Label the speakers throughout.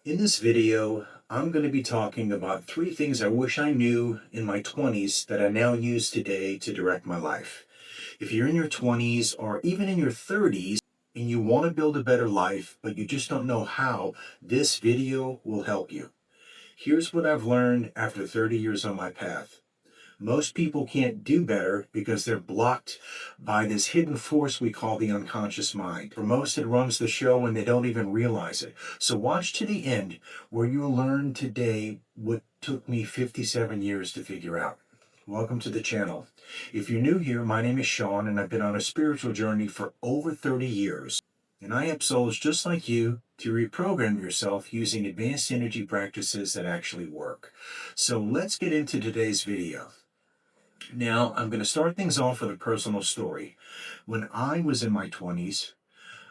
Speaker 1: In this video, I'm going to be talking about 3 things I wish I knew in my 20s that I now use today to direct my life. If you're in your 20s or even in your 30s and you want to build a better life, but you just don't know how, this video will help you. Here's what I've learned after 30 years on my path. Most people can't do better because they're blocked by this hidden force we call the unconscious mind. For most, it runs the show and they don't even realize it. So watch to the end where you'll learn today what took me 57 years to figure out. Welcome to the channel. If you're new here, my name is Shaun and I've been on a spiritual journey for over 30 years. And I help souls just like you to reprogram yourself using advanced energy practices that actually work. So let's get into today's video. Now, I'm going to start things off with a personal story. When I was in my 20s,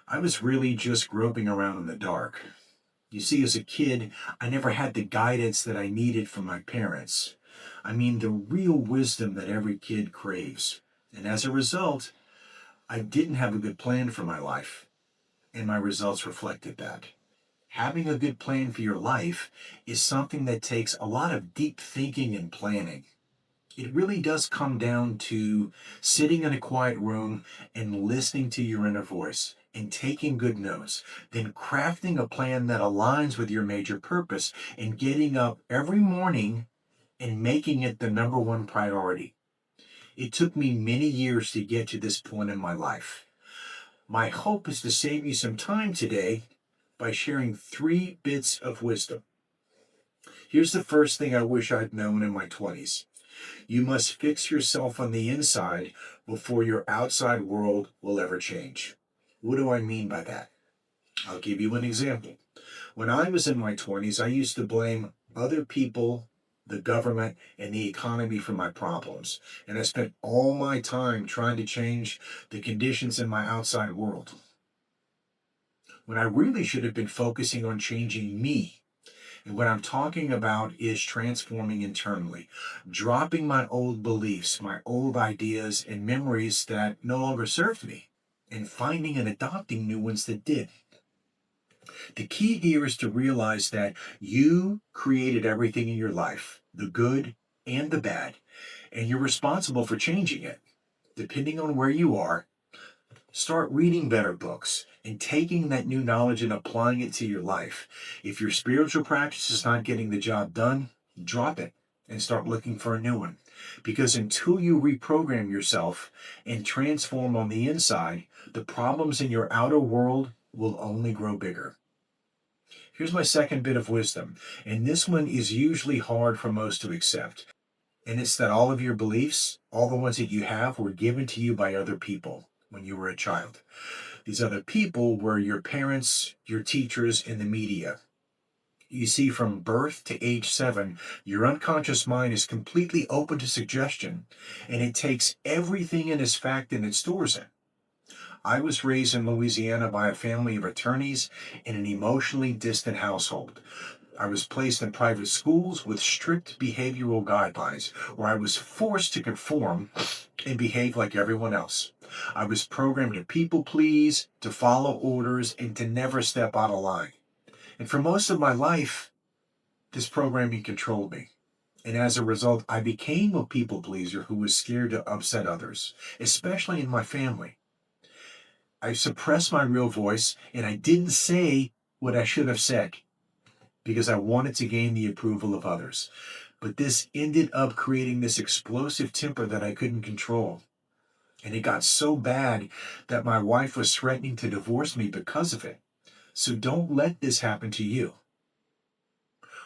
Speaker 1: I was really just groping around in the dark. You see, as a kid, I never had the guidance that I needed from my parents. I mean, the real wisdom that every kid craves. And as a result, I didn't have a good plan for my life, and my results reflected that. Having a good plan for your life is something that takes a lot of deep thinking and planning. It really does come down to sitting in a quiet room and listening to your inner voice and taking good notes, then crafting a plan that aligns with your major purpose and getting up every morning and making it the number one priority. It took me many years to get to this point in my life. My hope is to save you some time today by sharing 3 bits of wisdom. Here's the first thing I wish I'd known in my 20s. You must fix yourself on the inside before your outside world will ever change. What do I mean by that? I'll give you an example. When I was in my 20s, I used to blame other people, the government, and the economy for my problems. And I spent all my time trying to change the conditions in my outside world, when I really should have been focusing on changing me. And what I'm talking about is transforming internally, dropping my old beliefs, my old ideas and memories that no longer served me, and finding and adopting new ones that did. The key here is to realize that you created everything in your life, the good and the bad, and you're responsible for changing it. Depending on where you are, start reading better books and taking that new knowledge and applying it to your life. If your spiritual practice is not getting the job done, drop it and start looking for a new one. Because until you reprogram yourself and transform on the inside, the problems in your outer world will only grow bigger. Here's my second bit of wisdom, and this one is usually hard for most to accept. And it's that all of your beliefs, all the ones that you have, were given to you by other people when you were a child. These other people were your parents, your teachers, and the media. You see, from birth to age 7, your unconscious mind is completely open to suggestion, and it takes everything in as fact and it stores it. I was raised in Louisiana by a family of attorneys in an emotionally distant household. I was placed in private schools with strict behavioral guidelines where I was forced to conform and behave like everyone else. I was programmed to people please, to follow orders, and to never step out of line. And for most of my life, this programming controlled me. And as a result, I became a people pleaser who was scared to upset others, especially in my family. I suppressed my real voice and I didn't say what I should have said because I wanted to gain the approval of others. But this ended up creating this explosive temper that I couldn't control. And it got so bad that my wife was threatening to divorce me because of it. So don't let this happen to you.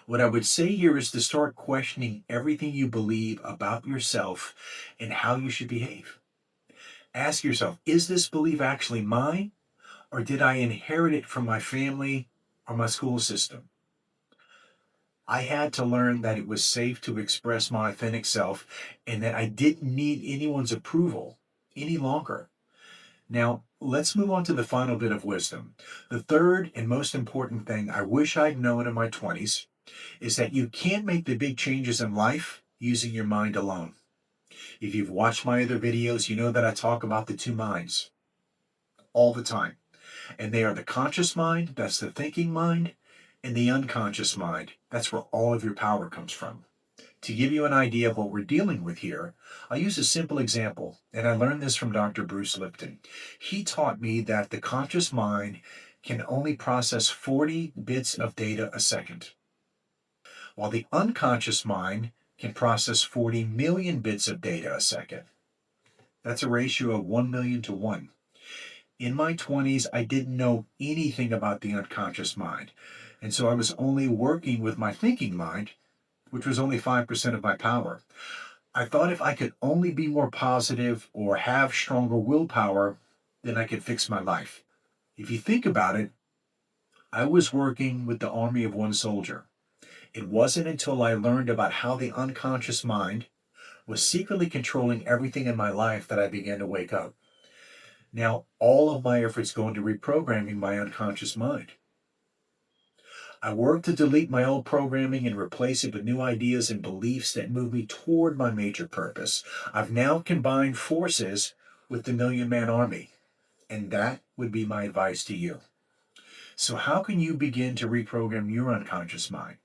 Speaker 1: What I would say here is to start questioning everything you believe about yourself and how you should behave. Ask yourself, is this belief actually mine, or did I inherit it from my family or my school system? I had to learn that it was safe to express my authentic self and that I didn't need anyone's approval any longer. Now, let's move on to the final bit of wisdom. The third and most important thing I wish I'd known in my 20s is that you can't make the big changes in life using your mind alone. If you've watched my other videos, you know that I talk about the 2 minds all the time. And they are the conscious mind, that's the thinking mind, In the unconscious mind, that's where all of your power comes from. To give you an idea of what we're dealing with here, I'll use a simple example, and I learned this from Dr. Bruce Lipton. He taught me that the conscious mind can only process 40 bits of data a second, while the unconscious mind can process 40 million bits of data a second. That's a ratio of 1 million to 1. In my 20s, I didn't know anything about the unconscious mind, and so I was only working with my thinking mind, which was only 5% of my power. I thought if I could only be more positive or have stronger willpower, then I could fix my life. If you think about it, I was working with the army of one soldier. It wasn't until I learned about how the unconscious mind was secretly controlling everything in my life that I began to wake up. Now, all of my efforts go into reprogramming my unconscious mind. I work to delete my old programming and replace it with new ideas and beliefs that move me toward my major purpose. I've now combined forces with the Million Man Army, and that would be my advice to you. So how can you begin to reprogram your unconscious mind?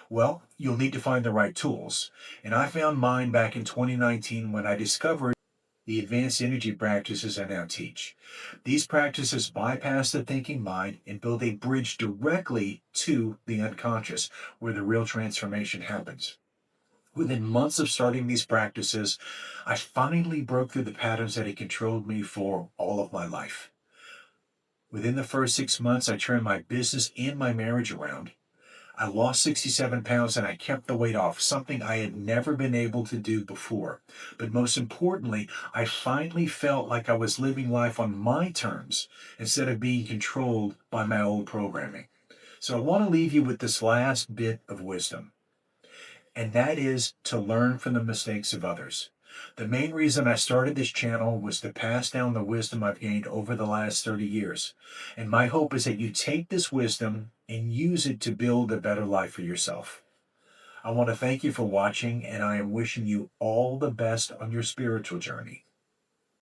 Speaker 1: Well, you'll need to find the right tools. And I found mine back in 2019 when I discovered the advanced energy practices I now teach. These practices bypass the thinking mind and build a bridge directly to the unconscious, where the real transformation happens. Within months of starting these practices, I finally broke through the patterns that had controlled me for all of my life. Within the first 6 months, I turned my business and my marriage around. I lost 67 pounds and I kept the weight off, something I had never been able to do before. But most importantly, I finally felt like I was living life on my terms instead of being controlled by my old programming. So I want to leave you with this last bit of wisdom, and that is to learn from the mistakes of others. The main reason I started this channel was to pass down the wisdom I've gained over the last 30 years. And my hope is that you take this wisdom and use it to build a better life for yourself. I want to thank you for watching, and I am wishing you all the best on your spiritual journey.